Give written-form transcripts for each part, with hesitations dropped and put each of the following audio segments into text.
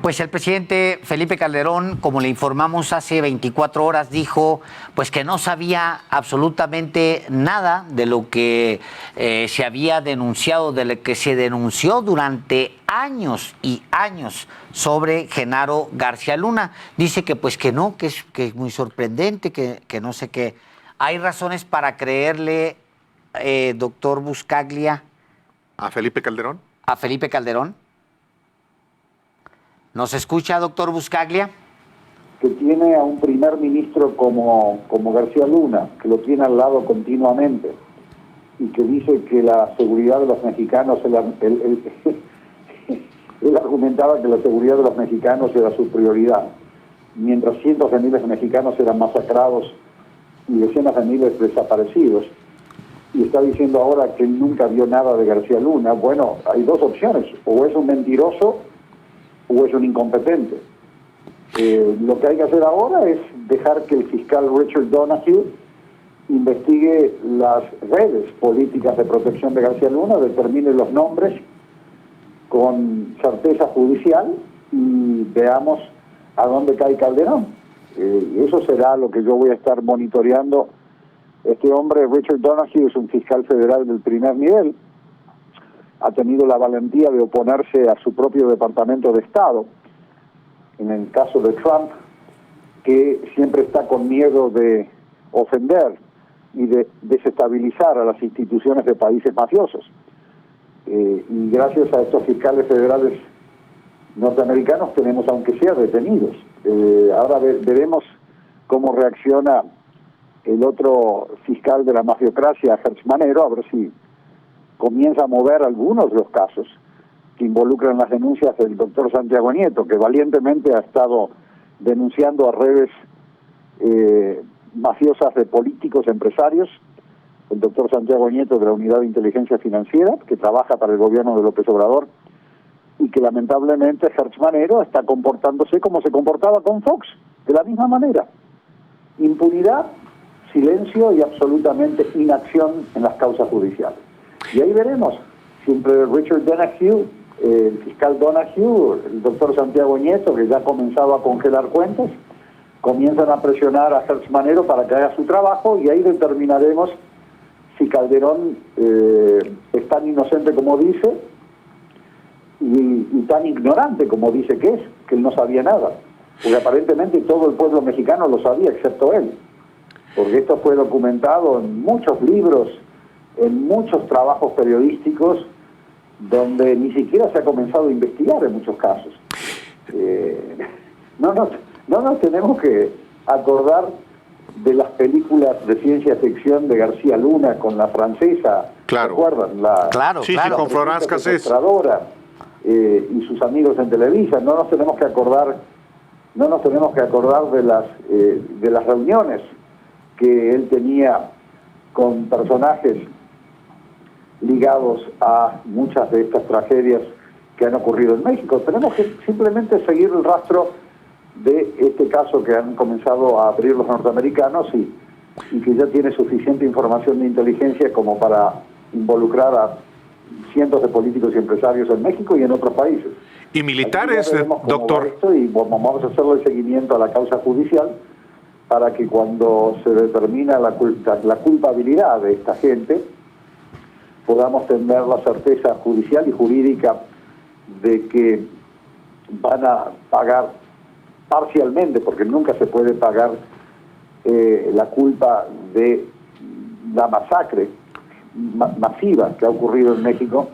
Pues el presidente Felipe Calderón, como le informamos hace 24 horas, dijo pues que no sabía absolutamente nada de lo que se había denunciado, de lo que se denunció durante años y años sobre Genaro García Luna. Dice que pues que no, que es muy sorprendente, que no sé qué. ¿Hay razones para creerle, doctor Buscaglia? ¿A Felipe Calderón? ¿A Felipe Calderón? ¿Nos escucha, doctor Buscaglia? Que tiene a un primer ministro como García Luna, que lo tiene al lado continuamente, y que dice que la seguridad de los mexicanos, él argumentaba que la seguridad de los mexicanos era su prioridad, mientras cientos de miles de mexicanos eran masacrados y decenas de miles desaparecidos. Y está diciendo ahora que él nunca vio nada de García Luna. Bueno, hay dos opciones: o es un mentiroso o es un incompetente. Lo que hay que hacer ahora es dejar que el fiscal Richard Donoghue investigue las redes políticas de protección de García Luna, determine los nombres con certeza judicial y veamos a dónde cae Calderón. Eso será lo que yo voy a estar monitoreando. Este hombre, Richard Donoghue, es un fiscal federal del primer nivel. Ha tenido la valentía de oponerse a su propio Departamento de Estado, en el caso de Trump, que siempre está con miedo de ofender y de desestabilizar a las instituciones de países mafiosos. Y gracias a estos fiscales federales norteamericanos tenemos, aunque sea, detenidos. Ahora veremos cómo reacciona el otro fiscal de la mafiocracia, Hertz Manero, a ver si comienza a mover algunos de los casos que involucran las denuncias del doctor Santiago Nieto, que valientemente ha estado denunciando a redes mafiosas de políticos, empresarios. El doctor Santiago Nieto, de la Unidad de Inteligencia Financiera, que trabaja para el gobierno de López Obrador, y que lamentablemente Hertz Manero está comportándose como se comportaba con Fox, de la misma manera. Impunidad, silencio y absolutamente inacción en las causas judiciales. Y ahí veremos si entre Richard Donoghue, el fiscal Donoghue, el doctor Santiago Nieto, que ya ha comenzado a congelar cuentas, comienzan a presionar a Hertz Manero para que haga su trabajo, y ahí determinaremos si Calderón es tan inocente como dice y tan ignorante como dice que es, que él no sabía nada. Porque aparentemente todo el pueblo mexicano lo sabía, excepto él. Porque esto fue documentado en muchos libros, en muchos trabajos periodísticos, donde ni siquiera se ha comenzado a investigar en muchos casos. No nos tenemos que acordar de las películas de ciencia ficción de García Luna con la francesa, claro. ¿se acuerdan? Claro. Sí, con Florence Cassés. Y sus amigos en Televisa. No nos tenemos que acordar de las reuniones que él tenía con personajes ligados a muchas de estas tragedias que han ocurrido en México. Tenemos que simplemente seguir el rastro de este caso que han comenzado a abrir los norteamericanos y que ya tiene suficiente información de inteligencia como para involucrar a cientos de políticos y empresarios en México y en otros países. Y militares, doctor. Y vamos a hacerle seguimiento a la causa judicial para que cuando se determina la culpabilidad de esta gente, podamos tener la certeza judicial y jurídica de que van a pagar parcialmente, porque nunca se puede pagar la culpa de la masacre masiva que ha ocurrido en México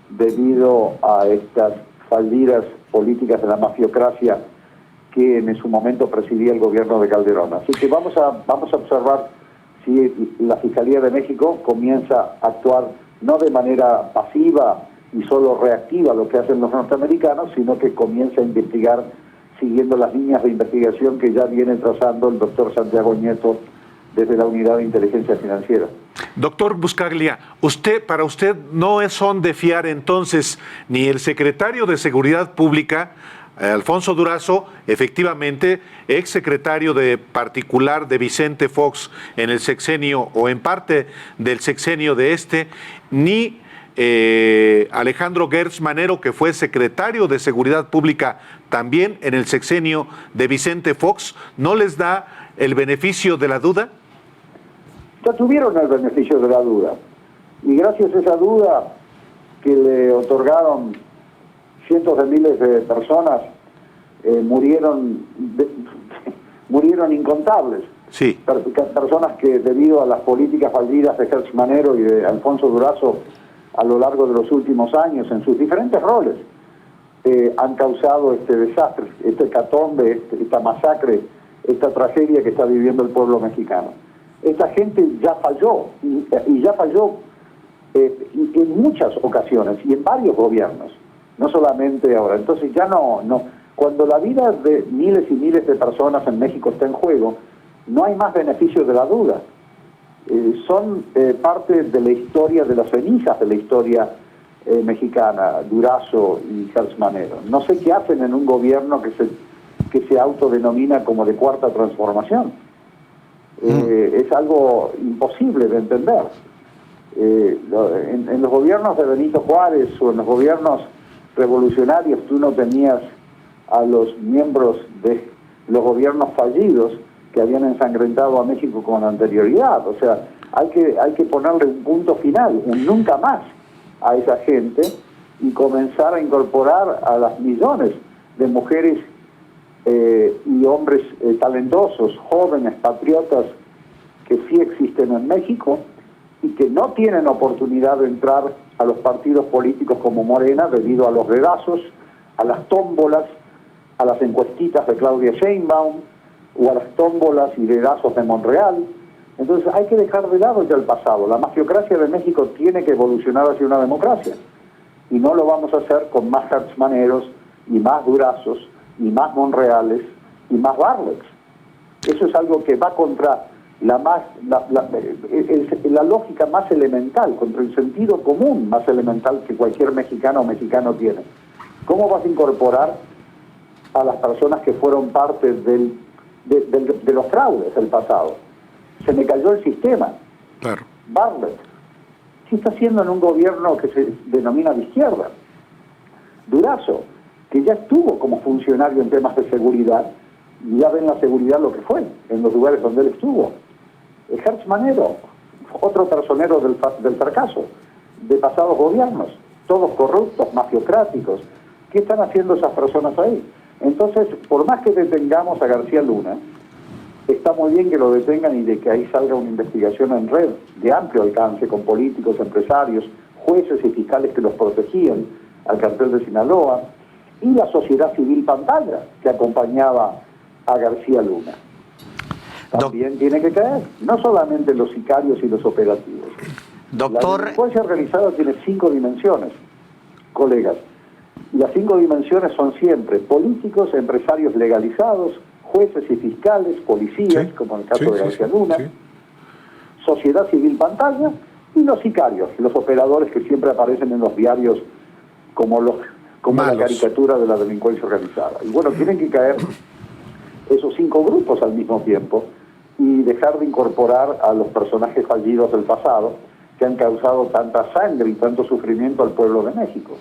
debido a estas fallidas políticas de la mafiocracia que en su momento presidía el gobierno de Calderón. Así que vamos a observar si la Fiscalía de México comienza a actuar no de manera pasiva y solo reactiva lo que hacen los norteamericanos, sino que comienza a investigar siguiendo las líneas de investigación que ya viene trazando el doctor Santiago Nieto desde la Unidad de Inteligencia Financiera. Doctor Buscaglia, para usted no son de fiar entonces ni el secretario de Seguridad Pública, Alfonso Durazo, efectivamente exsecretario de particular de Vicente Fox en el sexenio o en parte del sexenio de ni Alejandro Gertz Manero, que fue secretario de Seguridad Pública también en el sexenio de Vicente Fox, ¿no les da el beneficio de la duda? Ya tuvieron el beneficio de la duda. Y gracias a esa duda que le otorgaron cientos de miles de personas, murieron incontables. Sí. Personas que debido a las políticas fallidas de Gertz Manero y de Alfonso Durazo a lo largo de los últimos años, en sus diferentes roles, han causado este desastre, este hecatombe, esta masacre, esta tragedia que está viviendo el pueblo mexicano. Esta gente ya falló, y ya falló en muchas ocasiones y en varios gobiernos, no solamente ahora. Entonces ya no, cuando la vida de miles y miles de personas en México está en juego, no hay más beneficio de la duda. Son parte de la historia, de las cenizas de la historia mexicana, Durazo y Gertz Manero. No sé qué hacen en un gobierno que se autodenomina como de cuarta transformación. Es algo imposible de entender. En los gobiernos de Benito Juárez o en los gobiernos revolucionarios tú no tenías a los miembros de los gobiernos fallidos que habían ensangrentado a México con anterioridad. O sea, hay que ponerle un punto final, un nunca más a esa gente y comenzar a incorporar a las millones de mujeres y hombres talentosos, jóvenes, patriotas, que sí existen en México y que no tienen oportunidad de entrar a los partidos políticos como Morena debido a los dedazos, a las tómbolas, a las encuestitas de Claudia Sheinbaum o a las tómbolas y dedazos de Monreal. Entonces hay que dejar de lado ya el pasado. La mafiocracia de México tiene que evolucionar hacia una democracia y no lo vamos a hacer con más Gertz Maneros y más Durazos y más Monreales y más Barlets. Eso es algo que va contra la lógica más elemental, contra el sentido común más elemental que cualquier mexicano o mexicano tiene. ¿Cómo vas a incorporar a las personas que fueron parte de los fraudes del pasado? Se me cayó el sistema. Claro. Bartlett, ¿qué está haciendo en un gobierno que se denomina de izquierda? Durazo, que ya estuvo como funcionario en temas de seguridad, y ya ven la seguridad lo que fue, en los lugares donde él estuvo. Gertz Manero, otro personero del fracaso, de pasados gobiernos, todos corruptos, mafiocráticos. ¿Qué están haciendo esas personas ahí? Entonces, por más que detengamos a García Luna, está muy bien que lo detengan y de que ahí salga una investigación en red de amplio alcance con políticos, empresarios, jueces y fiscales que los protegían al cartel de Sinaloa y la sociedad civil pantalla que acompañaba a García Luna. También tiene que caer, no solamente los sicarios y los operativos. Doctor... La delincuencia organizada tiene 5 dimensiones, colegas. Y las 5 dimensiones son siempre políticos, empresarios legalizados, jueces y fiscales, policías, sí, como en el caso de García Luna, sociedad civil pantalla y los sicarios, los operadores que siempre aparecen en los diarios como la caricatura de la delincuencia organizada. Y bueno, tienen que caer esos 5 grupos al mismo tiempo y dejar de incorporar a los personajes fallidos del pasado que han causado tanta sangre y tanto sufrimiento al pueblo de México.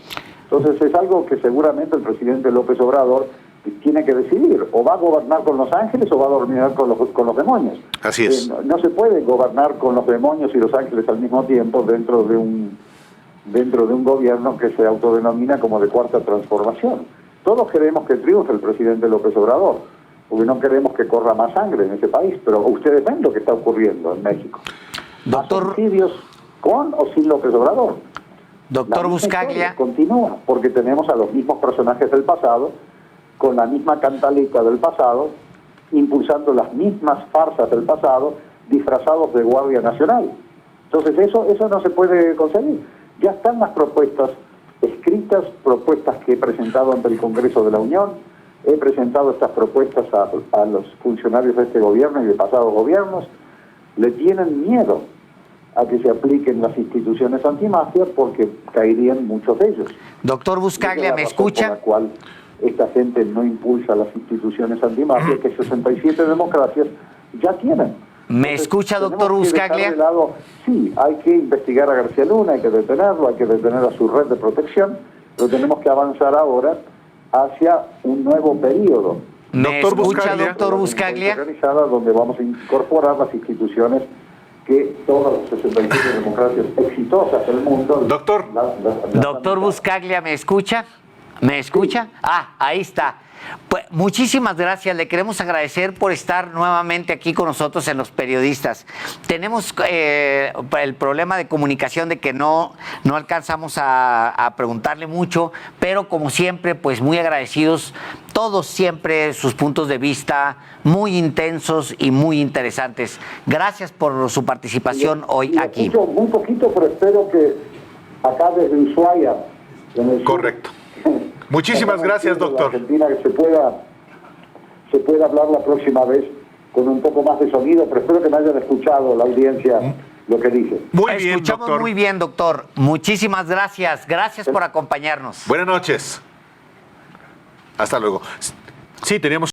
Entonces es algo que seguramente el presidente López Obrador tiene que decidir, o va a gobernar con los ángeles o va a gobernar con los demonios. Así es. No se puede gobernar con los demonios y los ángeles al mismo tiempo dentro de un gobierno que se autodenomina como de cuarta transformación. Todos queremos que triunfe el presidente López Obrador, porque no queremos que corra más sangre en ese país, pero ustedes ven lo que está ocurriendo en México. Doctor... Más homicidios con o sin López Obrador. Doctor Buscaglia... Continúa, porque tenemos a los mismos personajes del pasado, con la misma cantaleta del pasado, impulsando las mismas farsas del pasado, disfrazados de Guardia Nacional. Entonces eso no se puede conseguir. Ya están las propuestas escritas, propuestas que he presentado ante el Congreso de la Unión. He presentado estas propuestas a los funcionarios de este gobierno y de pasados gobiernos. Le tienen miedo a que se apliquen las instituciones antimafia porque caerían muchos de ellos. Doctor Buscaglia, ¿me escucha? Por la cual esta gente no impulsa las instituciones antimafia que 67 democracias ya tienen. ¿Me escucha, doctor tenemos que dejar Buscaglia? de lado, sí, hay que investigar a García Luna, hay que detenerlo, hay que detener a su red de protección, pero tenemos que avanzar ahora hacia un nuevo periodo. ¿Me Doctor escucha, Buscaglia? doctor Buscaglia? Organizada, donde vamos a incorporar las instituciones que todas las 67 democracias exitosas del mundo... Doctor. Doctor Buscaglia, ¿me escucha? ¿Me escucha? Ah, ahí está. Pues muchísimas gracias, le queremos agradecer por estar nuevamente aquí con nosotros en Los Periodistas. Tenemos el problema de comunicación de que no alcanzamos a preguntarle mucho, pero como siempre, pues muy agradecidos, todos siempre sus puntos de vista muy intensos y muy interesantes. Gracias por su participación hoy aquí. Escucho muy poquito, pero espero que acá desde Ushuaia, en el sur, Correcto. Muchísimas gracias, doctor. Argentina, que se pueda hablar la próxima vez con un poco más de sonido, pero espero que me hayan escuchado la audiencia lo que dice. Muy bien, Escuchamos doctor. muy bien, doctor. Muchísimas gracias. Gracias por acompañarnos. Buenas noches. Hasta luego. Sí, teníamos...